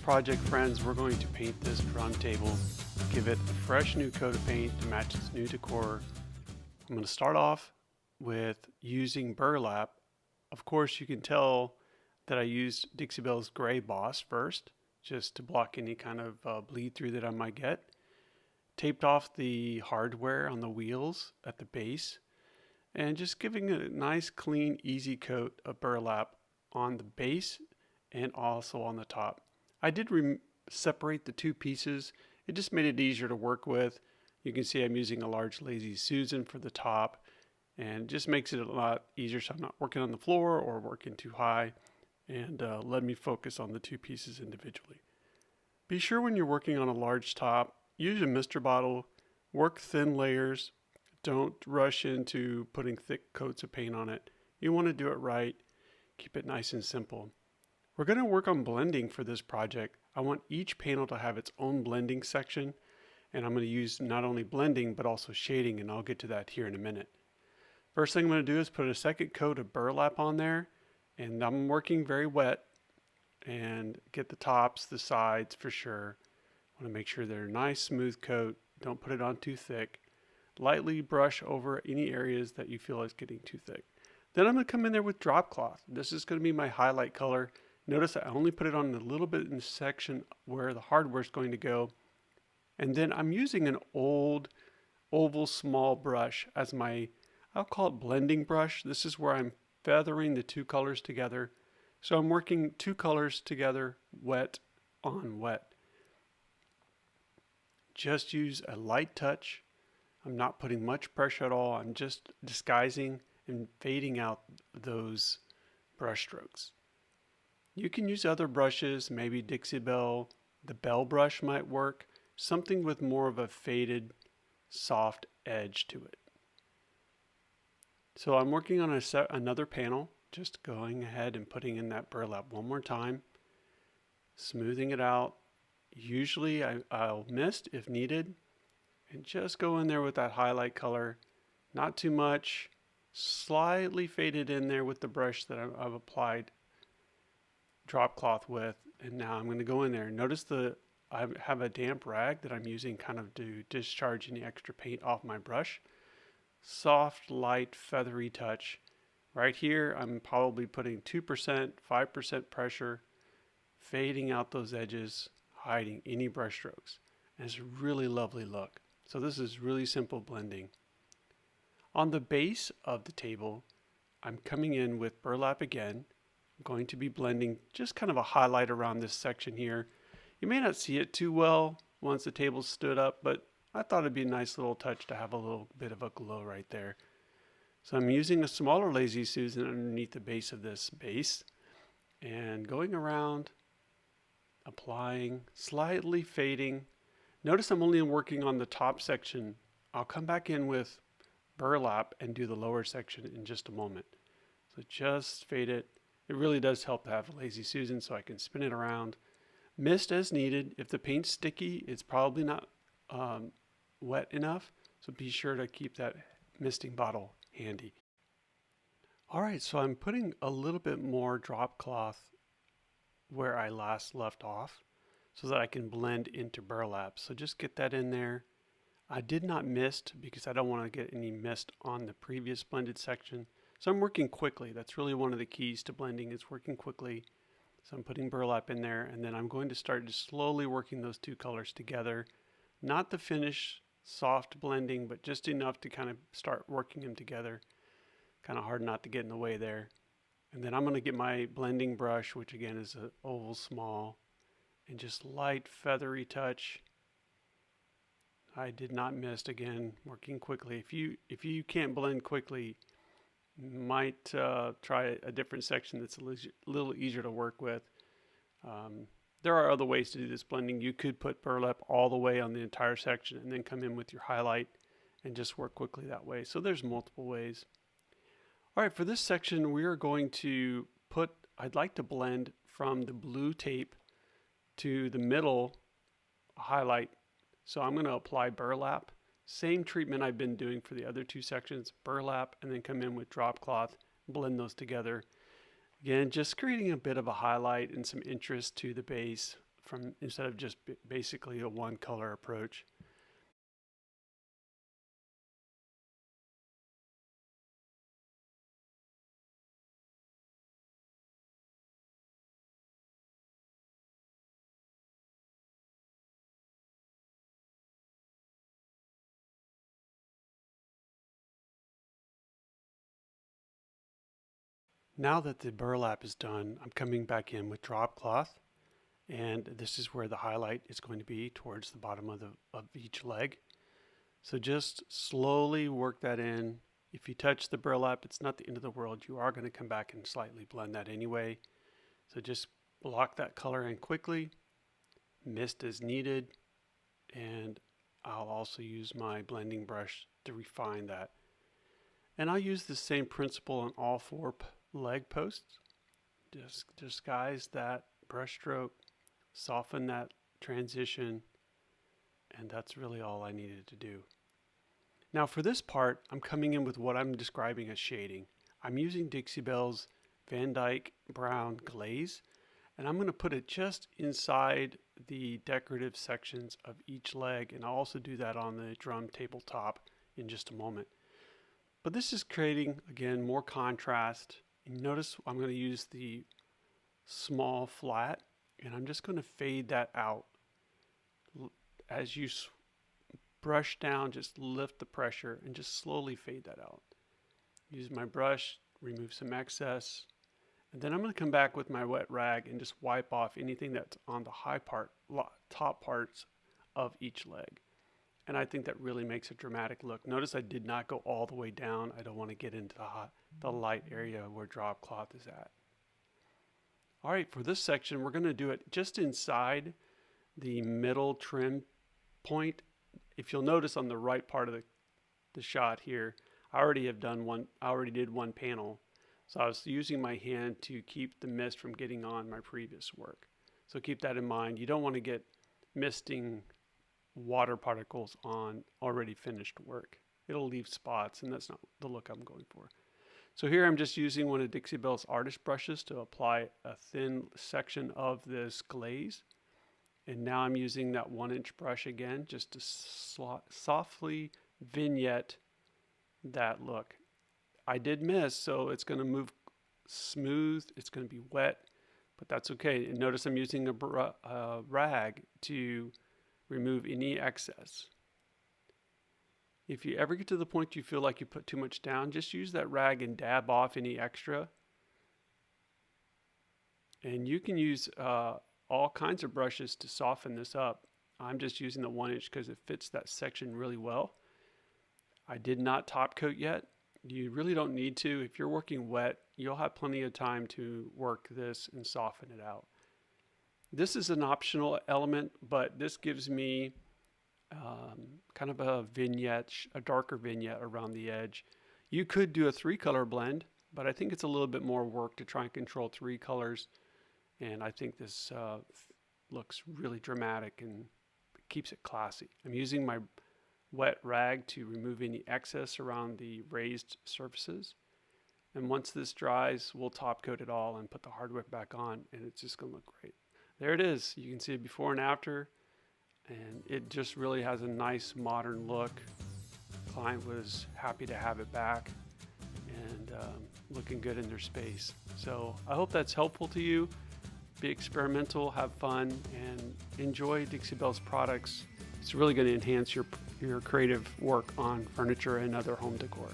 project, friends, we're going to paint this drum table, give it a fresh new coat of paint to match its new decor. I'm going to start off with using burlap. Of course, you can tell that I used Dixie Belle's Gray Boss first, just to block any kind of bleed through that I might get. Taped off the hardware on the wheels at the base, and just giving it a nice, clean, easy coat of burlap on the base and also on the top. I did separate the two pieces. It just made it easier to work with. You can see I'm using a large Lazy Susan for the top, and it just makes it a lot easier so I'm not working on the floor or working too high, and let me focus on the two pieces individually. Be sure when you're working on a large top, use a mister bottle, work thin layers. Don't rush into putting thick coats of paint on it. You want to do it right. Keep it nice and simple. We're going to work on blending for this project. I want each panel to have its own blending section, and I'm going to use not only blending but also shading, and I'll get to that here in a minute. First thing I'm going to do is put a second coat of burlap on there, and I'm working very wet, and get the tops, the sides for sure. I want to make sure they're a nice smooth coat. Don't put it on too thick. Lightly brush over any areas that you feel is getting too thick. Then I'm going to come in there with drop cloth. This is going to be my highlight color. Notice I only put it on a little bit in the section where the hardware is going to go. And then I'm using an old oval small brush as my, I'll call it blending brush. This is where I'm feathering the two colors together. So I'm working two colors together, wet on wet. Just use a light touch. I'm not putting much pressure at all. I'm just disguising and fading out those brush strokes. You can use other brushes, maybe Dixie Belle, the Belle brush might work, something with more of a faded, soft edge to it. So I'm working on another panel, just going ahead and putting in that burlap one more time, smoothing it out. Usually I'll mist if needed, and just go in there with that highlight color, not too much, slightly faded in there with the brush that I've applied drop cloth with. And now I'm going to go in there. Notice I have a damp rag that I'm using kind of to discharge any extra paint off my brush. Soft, light, feathery touch. Right here I'm probably putting 2%, 5% pressure, fading out those edges, hiding any brush strokes. And it's a really lovely look. So this is really simple blending. On the base of the table, I'm coming in with burlap again. I'm going to be blending just kind of a highlight around this section here. You may not see it too well once the table stood up, but I thought it'd be a nice little touch to have a little bit of a glow right there. So I'm using a smaller Lazy Susan underneath the base of this base and going around, applying, slightly fading. Notice I'm only working on the top section. I'll come back in with burlap and do the lower section in just a moment. So just fade it. It really does help to have a Lazy Susan so I can spin it around. Mist as needed. If the paint's sticky, it's probably not wet enough. So be sure to keep that misting bottle handy. Alright, so I'm putting a little bit more drop cloth where I last left off so that I can blend into burlap. So just get that in there. I did not mist because I don't want to get any mist on the previous blended section. So I'm working quickly. That's really one of the keys to blending, is working quickly. So I'm putting burlap in there, and then I'm going to start just slowly working those two colors together. Not the finished soft blending, but just enough to kind of start working them together. Kind of hard not to get in the way there. And then I'm going to get my blending brush, which again is an oval small, and just light feathery touch. I did not mist, again, working quickly. If you can't blend quickly, might try a different section that's a little easier to work with. There are other ways to do this blending. You could put burlap all the way on the entire section and then come in with your highlight and just work quickly that way. So there's multiple ways. All right, for this section we are going to I'd like to blend from the blue tape to the middle highlight. So I'm going to apply burlap. Same treatment I've been doing for the other two sections, burlap, and then come in with drop cloth, blend those together. Again, just creating a bit of a highlight and some interest to the base, from instead of just basically a one color approach. Now that the burlap is done, I'm coming back in with drop cloth, and this is where the highlight is going to be towards the bottom of each leg. So just slowly work that in. If you touch the burlap, it's not the end of the world. You are going to come back and slightly blend that anyway. So just block that color in quickly, mist as needed, and I'll also use my blending brush to refine that. And I'll use the same principle on all four leg posts. Just disguise that brush stroke, soften that transition, and that's really all I needed to do. Now for this part, I'm coming in with what I'm describing as shading. I'm using Dixie Belle's Van Dyke Brown glaze, and I'm going to put it just inside the decorative sections of each leg, and I'll also do that on the drum tabletop in just a moment. But this is creating, again, more contrast. And notice I'm going to use the small flat, and I'm just going to fade that out. As you brush down, just lift the pressure and just slowly fade that out. Use my brush, remove some excess, and then I'm going to come back with my wet rag and just wipe off anything that's on the top parts of each leg. And I think that really makes a dramatic look. Notice I did not go all the way down. I don't want to get into the light area where drop cloth is at. All right, for this section, we're going to do it just inside the middle trim point. If you'll notice on the right part of the shot here, I already did one panel. So I was using my hand to keep the mist from getting on my previous work. So keep that in mind. You don't want to get misting water particles on already finished work. It'll leave spots, and that's not the look I'm going for. So here I'm just using one of Dixie Belle's artist brushes to apply a thin section of this glaze. And now I'm using that 1-inch brush again just to softly vignette that look. I did miss, so it's going to move smooth, it's going to be wet, but that's okay. And notice I'm using a rag to remove any excess. If you ever get to the point you feel like you put too much down, just use that rag and dab off any extra. And you can use all kinds of brushes to soften this up. I'm just using the 1-inch because it fits that section really well. I did not top coat yet. You really don't need to. If you're working wet, you'll have plenty of time to work this and soften it out. This is an optional element, but this gives me kind of a vignette, a darker vignette around the edge. You could do a 3-color blend, but I think it's a little bit more work to try and control 3 colors. And I think this looks really dramatic and keeps it classy. I'm using my wet rag to remove any excess around the raised surfaces. And once this dries, we'll top coat it all and put the hardware back on, and it's just going to look great. There it is. You can see it before and after, and it just really has a nice modern look. Client was happy to have it back and looking good in their space. So I hope that's helpful to you. Be experimental, have fun, and enjoy Dixie Belle's products. It's really going to enhance your creative work on furniture and other home decor.